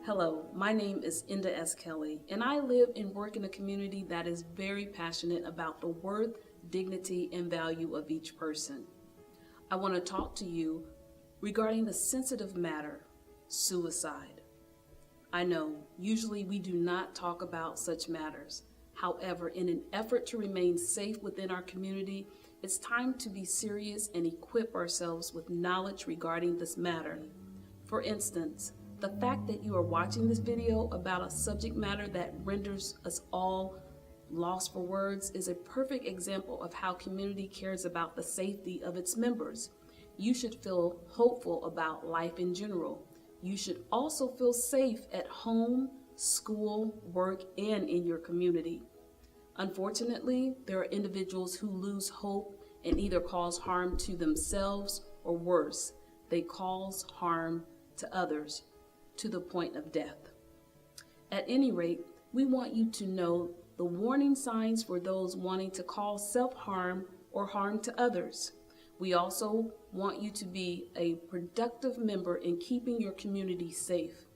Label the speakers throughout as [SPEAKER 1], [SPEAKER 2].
[SPEAKER 1] Hello, my name is Inda S. Kelly, and I live and work in a community that is very passionate about the worth, dignity, and value of each person. I want to talk to you regarding the sensitive matter, suicide. I know, usually we do not talk about such matters. However, in an effort to remain safe within our community, it's time to be serious and equip ourselves with knowledge regarding this matter. For instance, the fact that you are watching this video about a subject matter that renders us all lost for words is a perfect example of how community cares about the safety of its members. You should feel hopeful about life in general. You should also feel safe at home, school, work, and in your community. Unfortunately, there are individuals who lose hope and either cause harm to themselves or worse, they cause harm to others to the point of death. At any rate, we want you to know the warning signs for those wanting to cause self-harm or harm to others. We also want you to be a productive member in keeping your community safe.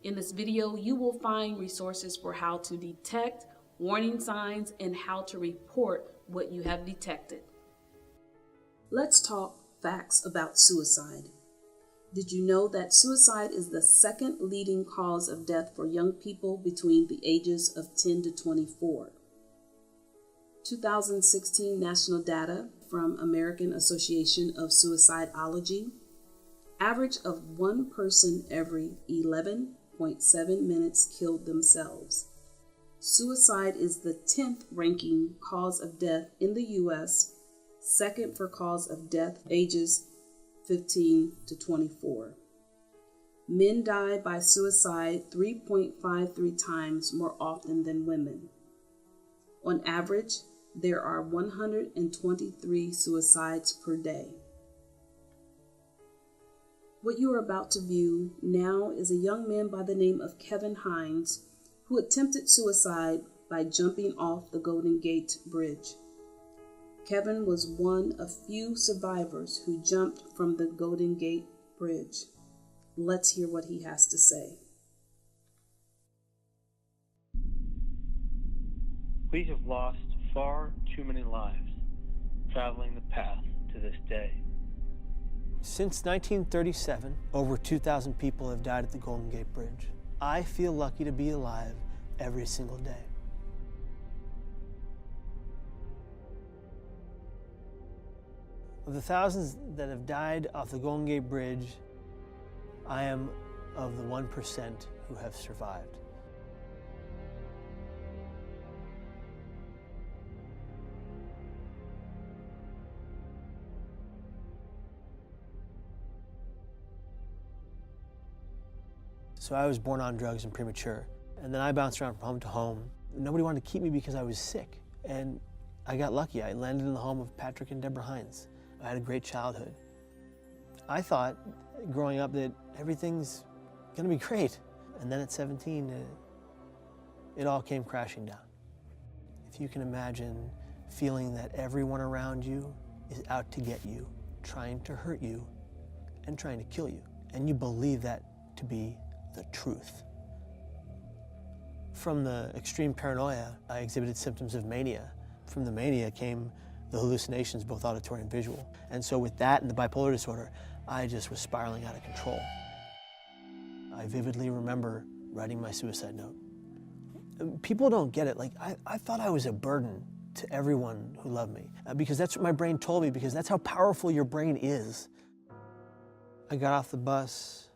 [SPEAKER 1] In this video, you will find resources for how to detect warning signs and how to report what you have detected. Let's talk facts about suicide. Did you know that suicide is the second leading cause of death for young people between the ages of 10 to 24? 2016 national data from American Association of Suicidology, average of one person every 11.7 minutes killed themselves. Suicide is the 10th ranking cause of death in the U.S., second for cause of death ages 15 to 24. Men die by suicide 3.53 times more often than women. On average, there are 123 suicides per day. What you are about to view now is a young man by the name of Kevin Hines who attempted suicide by jumping off the Golden Gate Bridge. Kevin was one of few survivors who jumped from the Golden Gate Bridge. Let's hear what he has to say.
[SPEAKER 2] We have lost far too many lives traveling the path to this day.
[SPEAKER 3] Since 1937, over 2,000 people have died at the Golden Gate Bridge. I feel lucky to be alive every single day. Of the thousands that have died off the Golden Gate Bridge, I am of the 1% who have survived. So I was born on drugs and premature, and then I bounced around from home to home. Nobody wanted to keep me because I was sick, and I got lucky. I landed in the home of Patrick and Deborah Hines. I had a great childhood. I thought growing up that everything's gonna be great. And then at 17, it all came crashing down. If you can imagine feeling that everyone around you is out to get you, trying to hurt you, and trying to kill you, and you believe that to be the truth. From the extreme paranoia, I exhibited symptoms of mania. From the mania came the hallucinations, both auditory and visual. And so with that and the bipolar disorder, I just was spiraling out of control. I vividly remember writing my suicide note. People don't get it. Like, I thought I was a burden to everyone who loved me because that's what my brain told me, because that's how powerful your brain is. I got off the bus.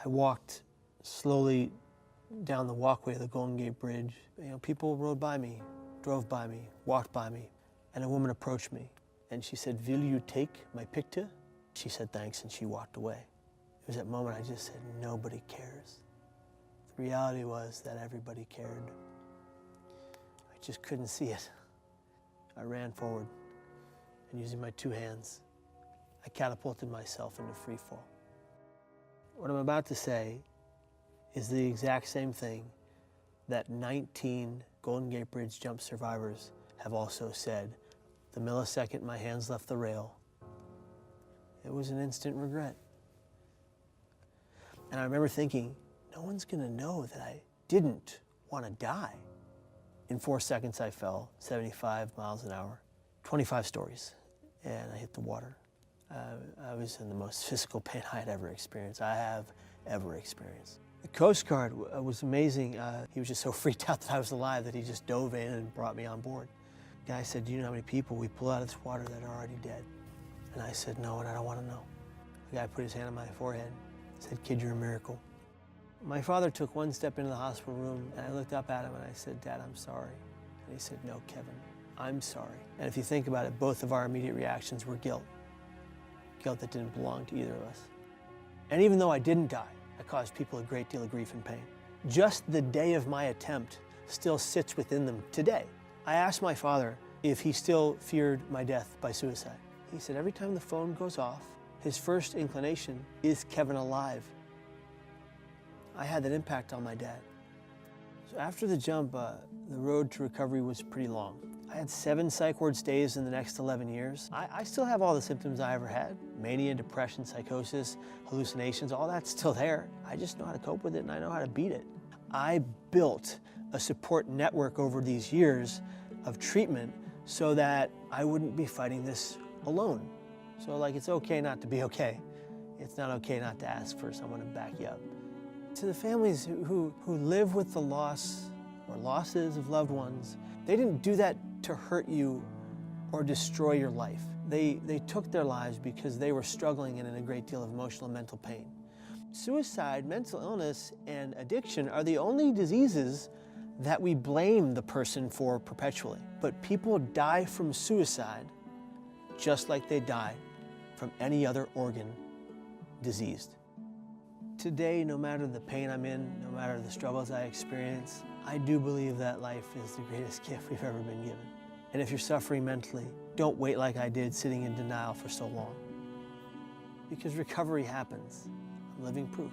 [SPEAKER 3] I walked slowly down the walkway of the Golden Gate Bridge. You know, people rode by me, drove by me, walked by me. And a woman approached me and she said, "Will you take my picture?" She said thanks and she walked away. It was that moment I just said, nobody cares. The reality was that everybody cared. I just couldn't see it. I ran forward and using my two hands, I catapulted myself into free fall. What I'm about to say is the exact same thing that 19 Golden Gate Bridge jump survivors have also said. The millisecond my hands left the rail, it was an instant regret. And I remember thinking, no one's gonna know that I didn't want to die. In 4 seconds, I fell 75 miles an hour, 25 stories, and I hit the water. I was in the most physical pain I had ever experienced. I have ever experienced. The Coast Guard was amazing. He was just so freaked out that I was alive that he just dove in and brought me on board. The guy said, "Do you know how many people we pull out of this water that are already dead?" And I said, "No, and I don't want to know." The guy put his hand on my forehead, said, "Kid, you're a miracle." My father took one step into the hospital room, and I looked up at him and I said, "Dad, I'm sorry." And he said, "No, Kevin, I'm sorry." And if you think about it, both of our immediate reactions were guilt. Guilt that didn't belong to either of us. And even though I didn't die, I caused people a great deal of grief and pain. Just the day of my attempt still sits within them today. I asked my father if he still feared my death by suicide. He said every time the phone goes off, his first inclination is Kevin alive. I had that impact on my dad. So after the jump, the road to recovery was pretty long. I had 7 psych ward stays in the next 11 years. I still have all the symptoms I ever had. Mania, depression, psychosis, hallucinations, all that's still there. I just know how to cope with it and I know how to beat it. I built a support network over these years of treatment so that I wouldn't be fighting this alone. So like, it's okay not to be okay. It's not okay not to ask for someone to back you up. To the families who live with the loss or losses of loved ones, they didn't do that to hurt you or destroy your life. They took their lives because they were struggling and in a great deal of emotional and mental pain. Suicide, mental illness, and addiction are the only diseases that we blame the person for perpetually. But people die from suicide just like they die from any other organ diseased. Today, no matter the pain I'm in, no matter the struggles I experience, I do believe that life is the greatest gift we've ever been given. And if you're suffering mentally, don't wait like I did, sitting in denial for so long. Because recovery happens. I'm living proof.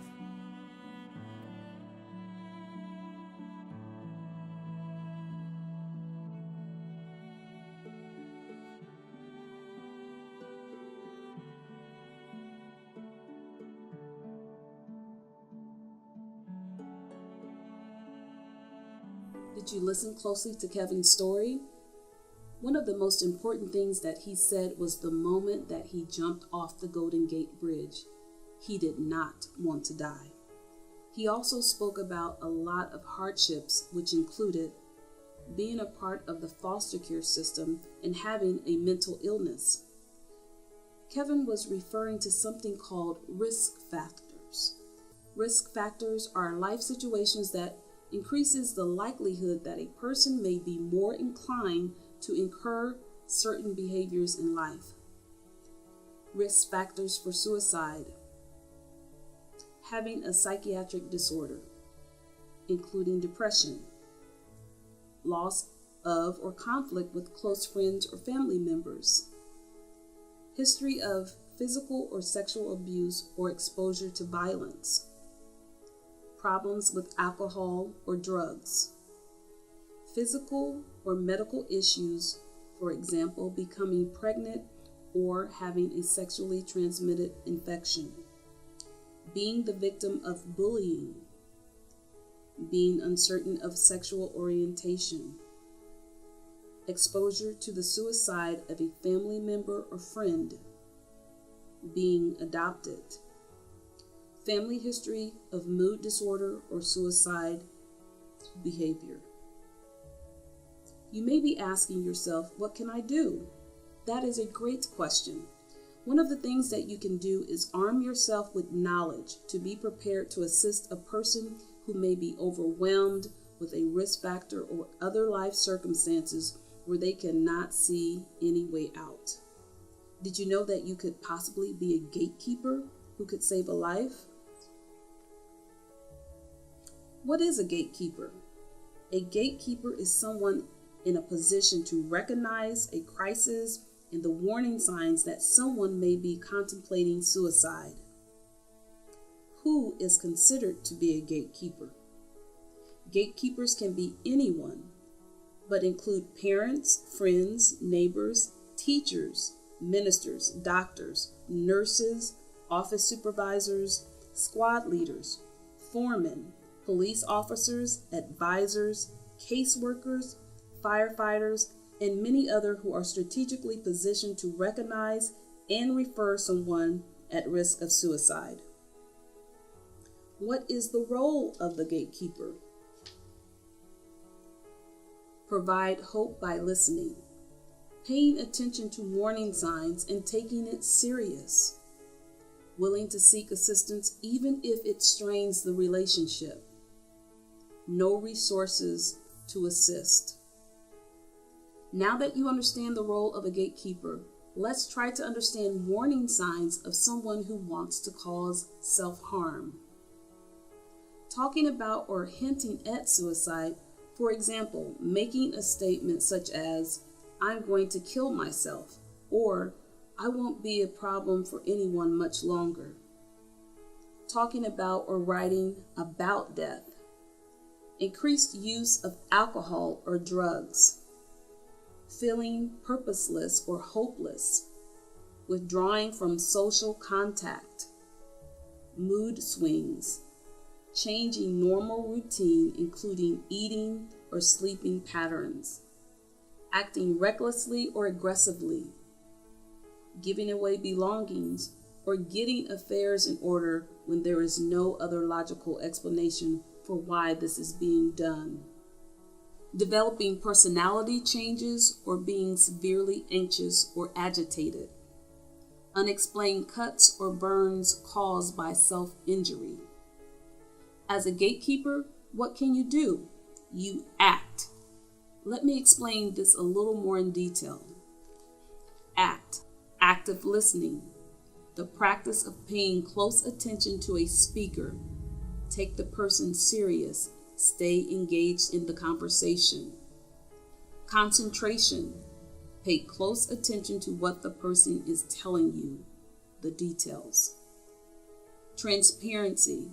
[SPEAKER 1] Did you listen closely to Kevin's story? One of the most important things that he said was the moment that he jumped off the Golden Gate Bridge, he did not want to die. He also spoke about a lot of hardships, which included being a part of the foster care system and having a mental illness. Kevin was referring to something called risk factors. Risk factors are life situations that increases the likelihood that a person may be more inclined to incur certain behaviors in life. Risk factors for suicide: having a psychiatric disorder, including depression, loss of or conflict with close friends or family members, history of physical or sexual abuse or exposure to violence, problems with alcohol or drugs, physical or medical issues, for example, becoming pregnant or having a sexually transmitted infection, being the victim of bullying, being uncertain of sexual orientation, exposure to the suicide of a family member or friend, being adopted, family history of mood disorder or suicide behavior. You may be asking yourself, what can I do? That is a great question. One of the things that you can do is arm yourself with knowledge to be prepared to assist a person who may be overwhelmed with a risk factor or other life circumstances where they cannot see any way out. Did you know that you could possibly be a gatekeeper who could save a life? What is a gatekeeper? A gatekeeper is someone in a position to recognize a crisis and the warning signs that someone may be contemplating suicide. Who is considered to be a gatekeeper? Gatekeepers can be anyone, but include parents, friends, neighbors, teachers, ministers, doctors, nurses, office supervisors, squad leaders, foremen,
[SPEAKER 4] police officers, advisors, caseworkers, firefighters, and many others who are strategically positioned to recognize and refer someone at risk of suicide. What is the role of the gatekeeper? Provide hope by listening, paying attention to warning signs and taking it serious, willing to seek assistance even if it strains the relationship. No resources to assist. Now that you understand the role of a gatekeeper, let's try to understand warning signs of someone who wants to cause self-harm. Talking about or hinting at suicide, for example, making a statement such as, "I'm going to kill myself," or "I won't be a problem for anyone much longer." Talking about or writing about death. Increased use of alcohol or drugs. Feeling purposeless or hopeless. Withdrawing from social contact. Mood swings. Changing normal routine, including eating or sleeping patterns. Acting recklessly or aggressively. Giving away belongings, or getting affairs in order when there is no other logical explanation for why this is being done. Developing personality changes or being severely anxious or agitated. Unexplained cuts or burns caused by self-injury. As a gatekeeper, what can you do? You act. Let me explain this a little more in detail. Act. Active listening. The practice of paying close attention to a speaker. Take the person serious. Stay engaged in the conversation. Concentration. Pay close attention to what the person is telling you, the details. Transparency.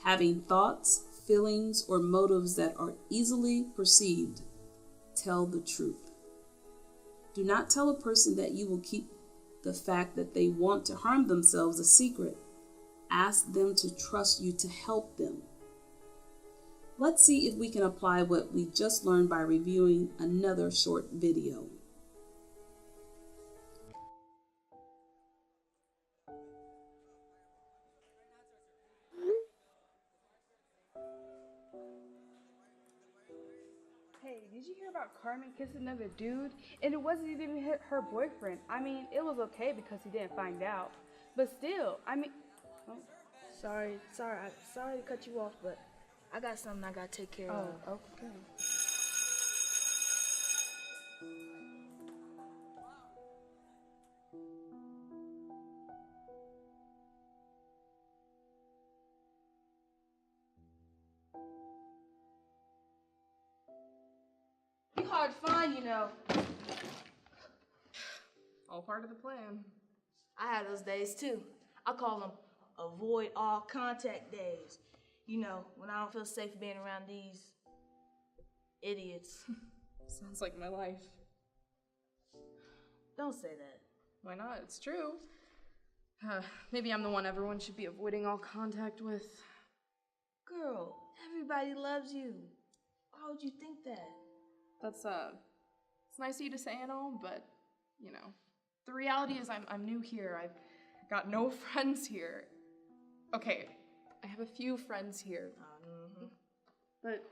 [SPEAKER 4] Having thoughts, feelings, or motives that are easily perceived. Tell the truth. Do not tell a person that you will keep the fact that they want to harm themselves a secret. Ask them to trust you to help them. Let's see if we can apply what we just learned by reviewing another short video.
[SPEAKER 5] Hey, did you hear about Carmen kissing another dude? And it wasn't even her boyfriend. I mean, it was okay because he didn't find out. But still, I mean... Oh,
[SPEAKER 6] Sorry to cut you off, but I got something I gotta take care of.
[SPEAKER 5] okay. You hard to find, you know.
[SPEAKER 7] All part of the plan.
[SPEAKER 6] I had those days too. I call them avoid all contact days. You know, when I don't feel safe being around these idiots.
[SPEAKER 7] Sounds like my life.
[SPEAKER 6] Don't say that.
[SPEAKER 7] Why not? It's true. Maybe I'm the one everyone should be avoiding all contact with.
[SPEAKER 6] Girl, everybody loves you. Why would you think that?
[SPEAKER 7] That's, it's nice of you to say and all, but, you know, the reality is I'm new here. I've got no friends here. Okay, I have a few friends here. But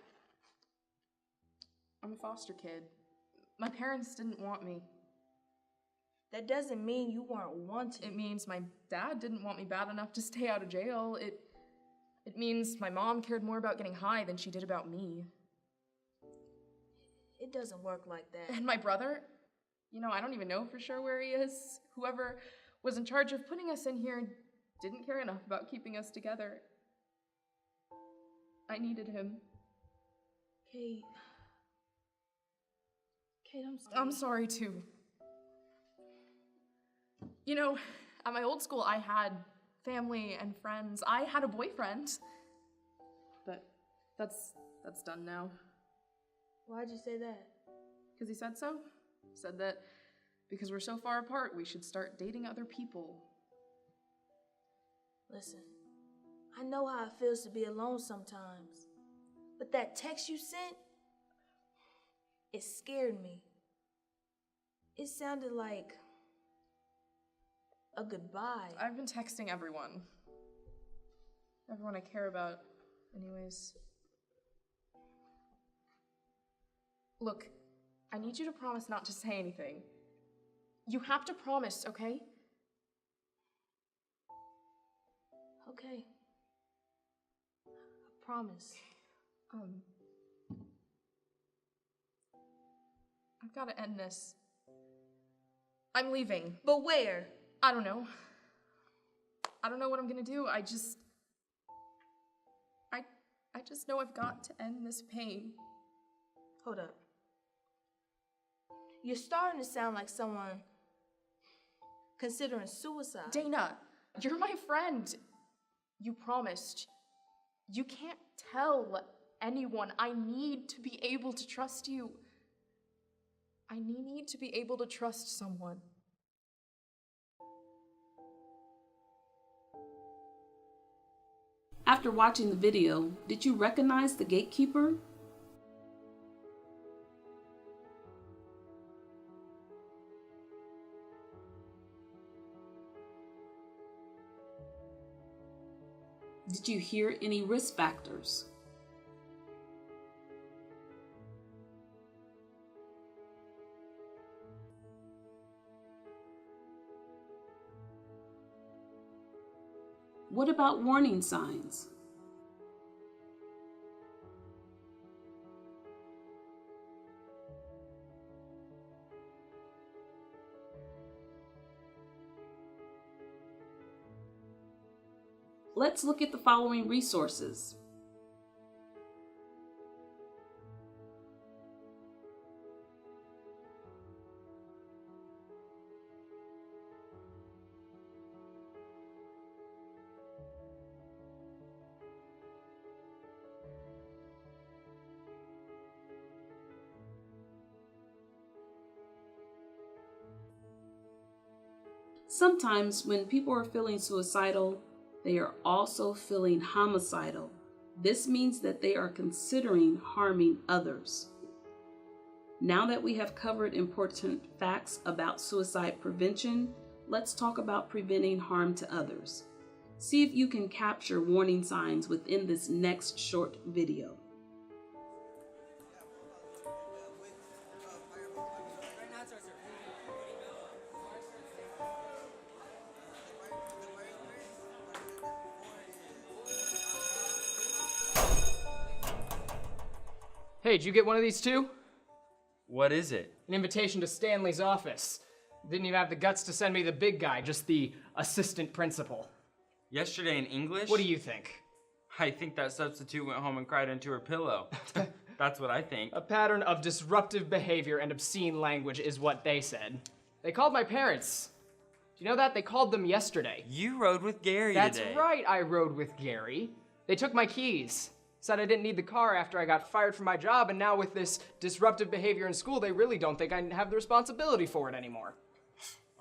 [SPEAKER 7] I'm a foster kid. My parents didn't want me.
[SPEAKER 6] That doesn't mean you weren't wanted.
[SPEAKER 7] It means my dad didn't want me bad enough to stay out of jail. It means my mom cared more about getting high than she did about me.
[SPEAKER 6] It doesn't work like that.
[SPEAKER 7] And my brother, you know, I don't even know for sure where he is. Whoever was in charge of putting us in here didn't care enough about keeping us together. I needed him.
[SPEAKER 6] Kate, I'm sorry.
[SPEAKER 7] I'm sorry too. You know, at my old school, I had family and friends. I had a boyfriend. But that's done now.
[SPEAKER 6] Why'd you say that?
[SPEAKER 7] Because he said so. He said that because we're so far apart, we should start dating other people.
[SPEAKER 6] Listen, I know how it feels to be alone sometimes. But that text you sent, it scared me. It sounded like a goodbye.
[SPEAKER 7] I've been texting everyone. Everyone I care about, anyways. Look, I need you to promise not to say anything. You have to promise, okay?
[SPEAKER 6] Okay. I promise.
[SPEAKER 7] I've got to end this. I'm leaving.
[SPEAKER 6] But where?
[SPEAKER 7] I don't know. I don't know what I'm gonna do. I just know I've got to end this pain.
[SPEAKER 6] Hold up. You're starting to sound like someone considering suicide.
[SPEAKER 7] Dana, you're my friend. You promised. You can't tell anyone. I need to be able to trust you. I need to be able to trust someone.
[SPEAKER 1] After watching the video, did you recognize the gatekeeper? Did you hear any risk factors? What about warning signs? Let's look at the following resources. Sometimes when people are feeling suicidal, they are also feeling homicidal. This means that they are considering harming others. Now that we have covered important facts about suicide prevention, let's talk about preventing harm to others. See if you can capture warning signs within this next short video.
[SPEAKER 8] Hey, did you get one of these too?
[SPEAKER 9] What is it?
[SPEAKER 8] An invitation to Stanley's office. Didn't even have the guts to send me the big guy, just the assistant principal.
[SPEAKER 9] Yesterday in English?
[SPEAKER 8] What do you think?
[SPEAKER 9] I think that substitute went home and cried into her pillow. That's what I think.
[SPEAKER 8] A pattern of disruptive behavior and obscene language is what they said. They called my parents. Do you know that? They called them yesterday.
[SPEAKER 9] You rode with Gary
[SPEAKER 8] That's
[SPEAKER 9] today.
[SPEAKER 8] right, I rode with Gary. They took my keys. Said I didn't need the car after I got fired from my job, and now with this disruptive behavior in school, they really don't think I have the responsibility for it anymore.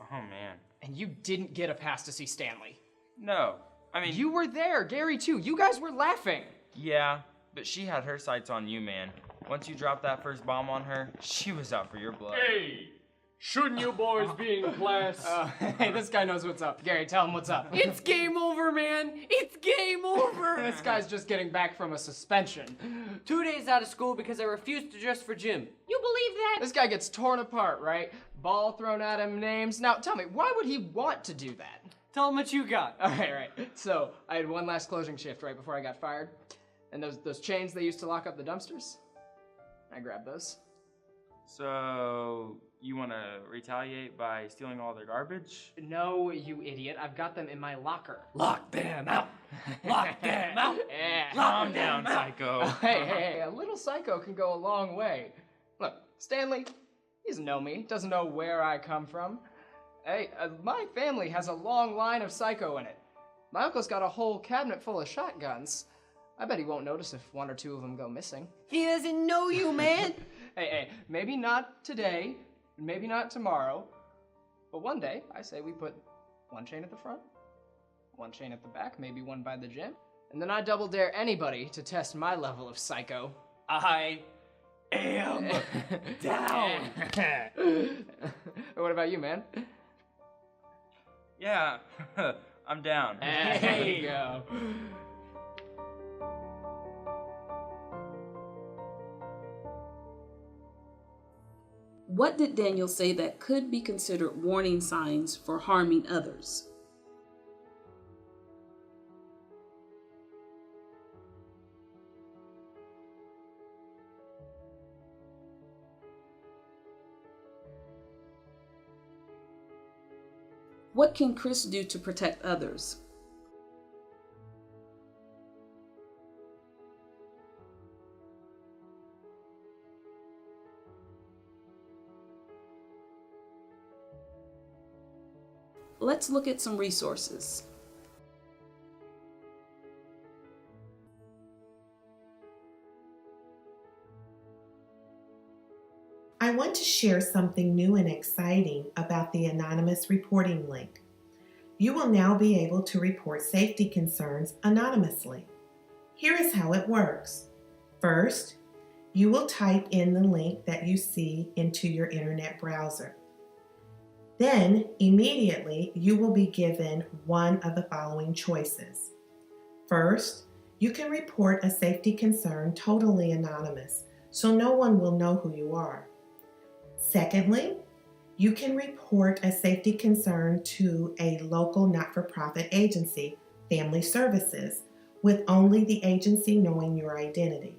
[SPEAKER 9] Oh, man.
[SPEAKER 8] And you didn't get a pass to see Stanley.
[SPEAKER 9] No. I mean...
[SPEAKER 8] You were there, Gary too. You guys were laughing.
[SPEAKER 9] Yeah, but she had her sights on you, man. Once you dropped that first bomb on her, she was out for your blood.
[SPEAKER 10] Hey! Shouldn't you boys be in class?
[SPEAKER 8] Hey, this guy knows what's up. Gary, tell him what's up.
[SPEAKER 10] It's game over, man! It's game over!
[SPEAKER 8] This guy's just getting back from a suspension.
[SPEAKER 11] 2 days out of school because I refused to dress for gym. You believe that?
[SPEAKER 8] This guy gets torn apart, right? Ball thrown at him, names. Now, tell me, why would he want to do that?
[SPEAKER 11] Tell him what you got.
[SPEAKER 8] All right. So, I had one last closing shift right before I got fired. And those chains they used to lock up the dumpsters, I grabbed those.
[SPEAKER 9] So, you want to retaliate by stealing all their garbage?
[SPEAKER 8] No, you idiot. I've got them in my locker.
[SPEAKER 11] Lock them out. Lock them out.
[SPEAKER 8] Yeah.
[SPEAKER 9] Calm down, psycho.
[SPEAKER 8] Hey, a little psycho can go a long way. Look, Stanley, he doesn't know me, doesn't know where I come from. Hey, my family has a long line of psycho in it. My uncle's got a whole cabinet full of shotguns. I bet he won't notice if one or two of them go missing.
[SPEAKER 11] He doesn't know you, man.
[SPEAKER 8] Hey, maybe not today, maybe not tomorrow, but one day, I say we put one chain at the front, one chain at the back, maybe one by the gym, and then I double dare anybody to test my level of psycho.
[SPEAKER 10] I am down.
[SPEAKER 8] What about you, man?
[SPEAKER 9] Yeah, I'm down.
[SPEAKER 8] There you go.
[SPEAKER 4] What did Daniel say that could be considered warning signs for harming others? What can Chris do to protect others? Let's look at some resources.
[SPEAKER 12] I want to share something new and exciting about the anonymous reporting link. You will now be able to report safety concerns anonymously. Here is how it works. First, you will type in the link that you see into your internet browser. Then, immediately, you will be given one of the following choices. First, you can report a safety concern totally anonymous, so no one will know who you are. Secondly, you can report a safety concern to a local not-for-profit agency, Family Services, with only the agency knowing your identity.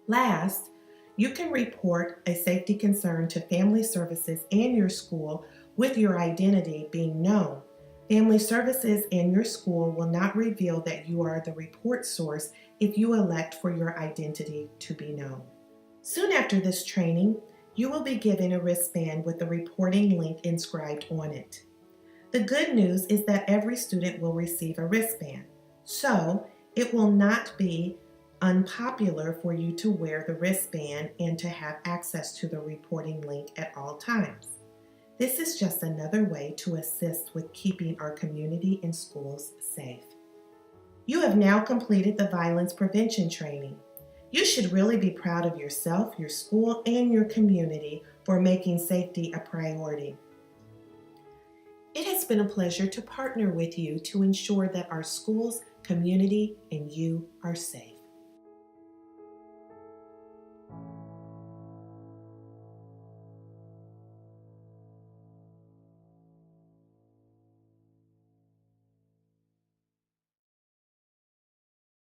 [SPEAKER 12] Last, you can report a safety concern to Family Services and your school with your identity being known. Family Services and your school will not reveal that you are the report source if you elect for your identity to be known. Soon after this training, you will be given a wristband with the reporting link inscribed on it. The good news is that every student will receive a wristband, so it will not be unpopular for you to wear the wristband and to have access to the reporting link at all times. This is just another way to assist with keeping our community and schools safe. You have now completed the violence prevention training. You should really be proud of yourself, your school, and your community for making safety a priority. It has been a pleasure to partner with you to ensure that our schools, community, and you are safe.